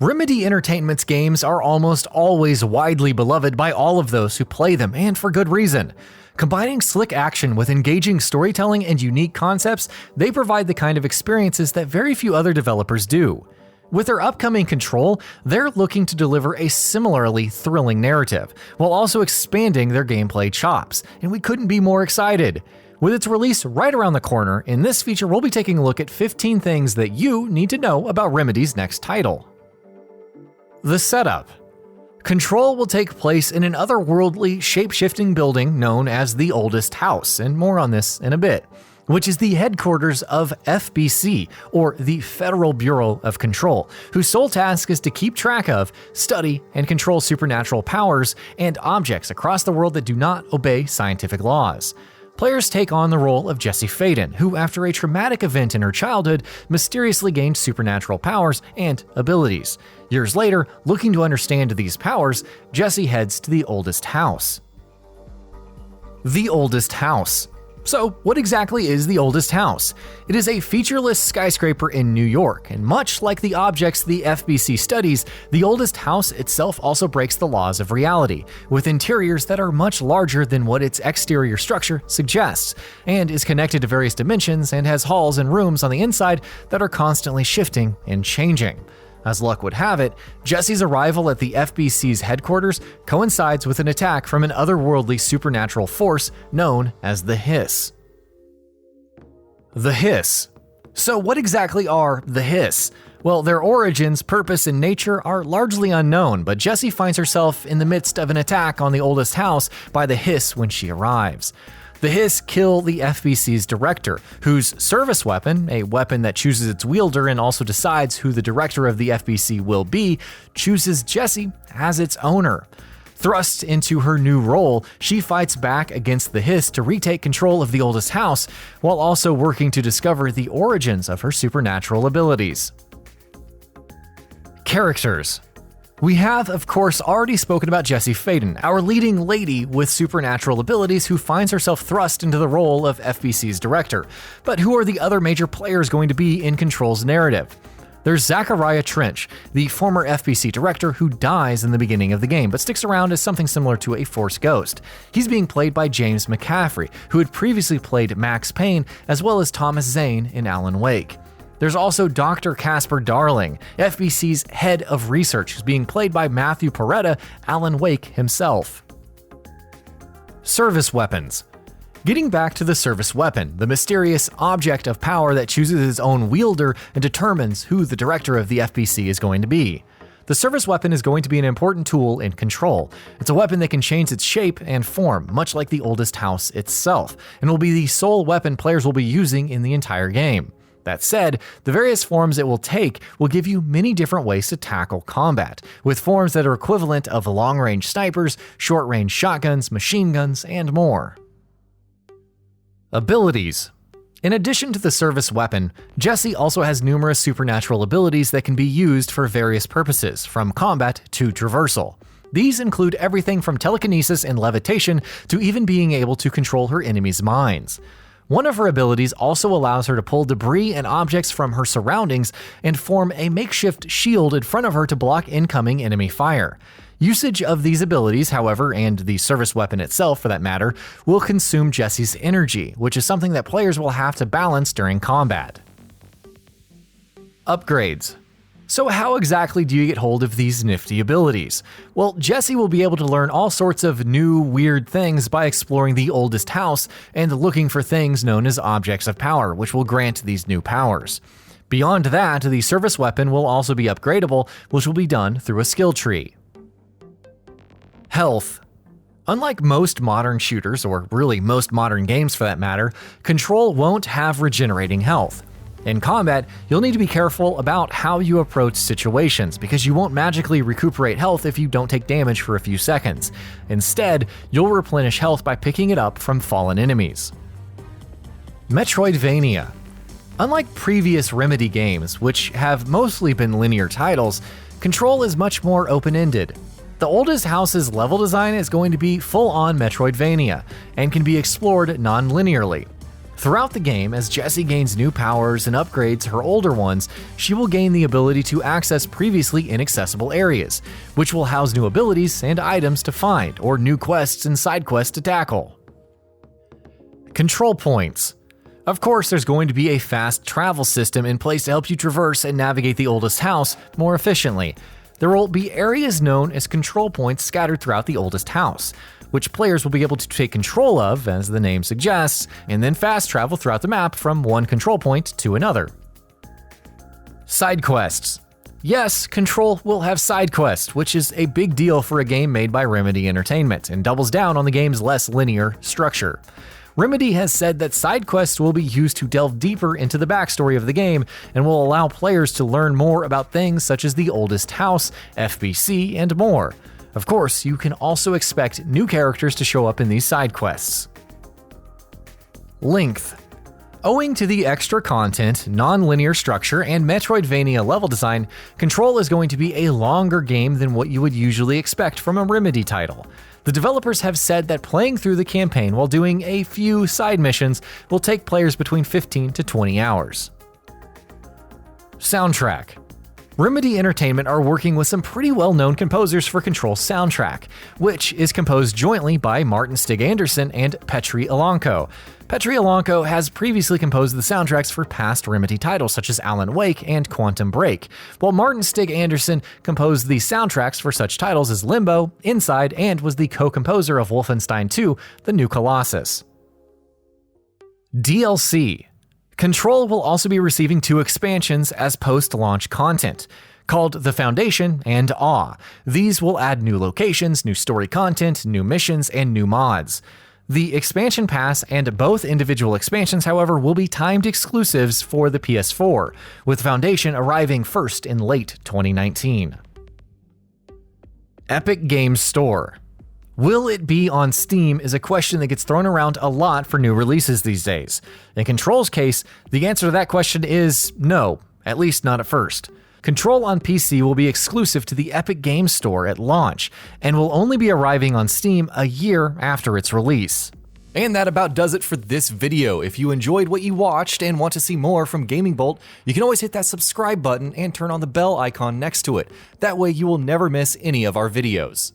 Remedy Entertainment's games are almost always widely beloved by all of those who play them, and for good reason. Combining slick action with engaging storytelling and unique concepts, they provide the kind of experiences that very few other developers do. With their upcoming Control, they're looking to deliver a similarly thrilling narrative, while also expanding their gameplay chops, and we couldn't be more excited. With its release right around the corner, in this feature we'll be taking a look at 15 things that you need to know about Remedy's next title. The setup. Control will take place in an otherworldly, shape-shifting building known as the Oldest House, and more on this in a bit, which is the headquarters of FBC, or the Federal Bureau of Control, whose sole task is to keep track of, study, and control supernatural powers and objects across the world that do not obey scientific laws. Players take on the role of Jessie Faden, who after a traumatic event in her childhood, mysteriously gained supernatural powers and abilities. Years later, looking to understand these powers, Jessie heads to the Oldest House. The Oldest House. So, what exactly is the Oldest House? It is a featureless skyscraper in New York, and much like the objects the FBC studies, the Oldest House itself also breaks the laws of reality, with interiors that are much larger than what its exterior structure suggests, and is connected to various dimensions and has halls and rooms on the inside that are constantly shifting and changing. As luck would have it, Jessie's arrival at the FBC's headquarters coincides with an attack from an otherworldly supernatural force known as the Hiss. The Hiss. So what exactly are the Hiss? Well, their origins, purpose, and nature are largely unknown, but Jessie finds herself in the midst of an attack on the Oldest House by the Hiss when she arrives. The Hiss kill the FBC's director, whose service weapon, a weapon that chooses its wielder and also decides who the director of the FBC will be, chooses Jessie as its owner. Thrust into her new role, she fights back against the Hiss to retake control of the Oldest House, while also working to discover the origins of her supernatural abilities. Characters. We have, of course, already spoken about Jessie Faden, our leading lady with supernatural abilities who finds herself thrust into the role of FBC's director. But who are the other major players going to be in Control's narrative? There's Zachariah Trench, the former FBC director who dies in the beginning of the game, but sticks around as something similar to a Force Ghost. He's being played by James McCaffrey, who had previously played Max Payne, as well as Thomas Zane in Alan Wake. There's also Dr. Casper Darling, FBC's head of research, who's being played by Matthew Porretta, Alan Wake himself. Service weapons. Getting back to the service weapon, the mysterious object of power that chooses its own wielder and determines who the director of the FBC is going to be. The service weapon is going to be an important tool in Control. It's a weapon that can change its shape and form, much like the Oldest House itself, and will be the sole weapon players will be using in the entire game. That said, the various forms it will take will give you many different ways to tackle combat, with forms that are equivalent of long-range snipers, short-range shotguns, machine guns, and more. Abilities. In addition to the service weapon, Jessie also has numerous supernatural abilities that can be used for various purposes, from combat to traversal. These include everything from telekinesis and levitation to even being able to control her enemies' minds. One of her abilities also allows her to pull debris and objects from her surroundings and form a makeshift shield in front of her to block incoming enemy fire. Usage of these abilities, however, and the service weapon itself for that matter, will consume Jessie's energy, which is something that players will have to balance during combat. Upgrades. So how exactly do you get hold of these nifty abilities? Well, Jessie will be able to learn all sorts of new, weird things by exploring the Oldest House and looking for things known as objects of power, which will grant these new powers. Beyond that, the service weapon will also be upgradable, which will be done through a skill tree. Health. Unlike most modern shooters, or really most modern games for that matter, Control won't have regenerating health. In combat, you'll need to be careful about how you approach situations, because you won't magically recuperate health if you don't take damage for a few seconds. Instead, you'll replenish health by picking it up from fallen enemies. Metroidvania. Unlike previous Remedy games, which have mostly been linear titles, Control is much more open-ended. The Oldest House's level design is going to be full-on Metroidvania, and can be explored non-linearly. Throughout the game, as Jessie gains new powers and upgrades her older ones, she will gain the ability to access previously inaccessible areas, which will house new abilities and items to find, or new quests and side quests to tackle. Control points. Of course, there's going to be a fast travel system in place to help you traverse and navigate the oldest house more efficiently. There will be areas known as control points scattered throughout the oldest house, which players will be able to take control of, as the name suggests, and then fast travel throughout the map from one control point to another. Side quests. Yes, Control will have side quests, which is a big deal for a game made by Remedy Entertainment, and doubles down on the game's less linear structure. Remedy has said that side quests will be used to delve deeper into the backstory of the game and will allow players to learn more about things such as the oldest house, FBC, and more. Of course, you can also expect new characters to show up in these side quests. Length. Owing to the extra content, non-linear structure, and Metroidvania level design, Control is going to be a longer game than what you would usually expect from a Remedy title. The developers have said that playing through the campaign while doing a few side missions will take players between 15 to 20 hours. Soundtrack. Remedy Entertainment are working with some pretty well-known composers for Control's soundtrack, which is composed jointly by Martin Stig Anderson and Petri Alanko. Petri Alanko has previously composed the soundtracks for past Remedy titles such as Alan Wake and Quantum Break, while Martin Stig Anderson composed the soundtracks for such titles as Limbo, Inside, and was the co-composer of Wolfenstein 2: The New Colossus. DLC. Control will also be receiving 2 expansions as post-launch content, called The Foundation and Awe. These will add new locations, new story content, new missions, and new mods. The expansion pass and both individual expansions, however, will be timed exclusives for the PS4, with Foundation arriving first in late 2019. Epic Games Store. Will it be on Steam is a question that gets thrown around a lot for new releases these days. In Control's case, the answer to that question is no, at least not at first. Control on PC will be exclusive to the Epic Games Store at launch, and will only be arriving on Steam a year after its release. And that about does it for this video. If you enjoyed what you watched and want to see more from GamingBolt, you can always hit that subscribe button and turn on the bell icon next to it. That way you will never miss any of our videos.